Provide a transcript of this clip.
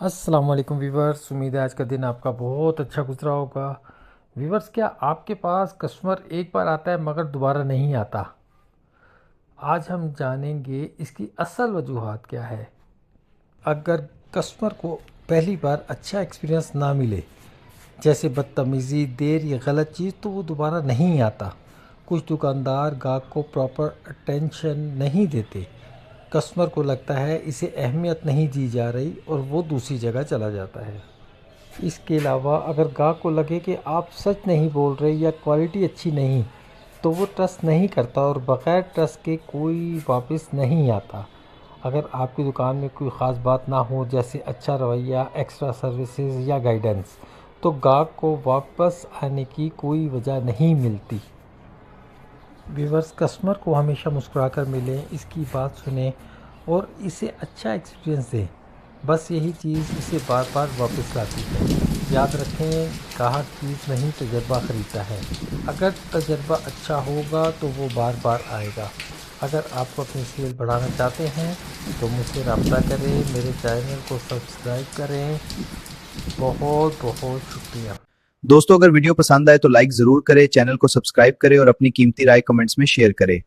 अस्सलाम वालेकुम वीवर्स। उम्मीद है आज का दिन आपका बहुत अच्छा गुजरा होगा। वीवर्स, क्या आपके पास कस्टमर एक बार आता है मगर दोबारा नहीं आता? आज हम जानेंगे इसकी असल वजूहात क्या है। अगर कस्टमर को पहली बार अच्छा एक्सपीरियंस ना मिले, जैसे बदतमीज़ी, देर या गलत चीज़, तो वो दोबारा नहीं आता। कुछ दुकानदार गाहक को प्रॉपर अटेंशन नहीं देते। कस्टमर को लगता है इसे अहमियत नहीं दी जा रही और वो दूसरी जगह चला जाता है। इसके अलावा अगर गाहक को लगे कि आप सच नहीं बोल रहे या क्वालिटी अच्छी नहीं, तो वो ट्रस्ट नहीं करता और बग़ैर ट्रस्ट के कोई वापस नहीं आता। अगर आपकी दुकान में कोई ख़ास बात ना हो, जैसे अच्छा रवैया, एक्स्ट्रा सर्विसेज या गाइडेंस, तो गाहक को वापस आने की कोई वजह नहीं मिलती। व्यूवर्स, कस्टमर को हमेशा मुस्कुराकर मिलें, इसकी बात सुनें और इसे अच्छा एक्सपीरियंस दें। बस यही चीज़ इसे बार बार वापस लाती है। याद रखें, ग्राहक चीज़ नहीं तजर्बा ख़रीदता है। अगर तजर्बा अच्छा होगा तो वो बार बार आएगा। अगर आप अपनी सेल बढ़ाना चाहते हैं तो मुझसे रब्ता करें, मेरे चैनल को सब्सक्राइब करें। बहुत बहुत शुक्रिया। दोस्तों, अगर वीडियो पसंद आए तो लाइक जरूर करें, चैनल को सब्सक्राइब करें और अपनी कीमती राय कमेंट्स में शेयर करें।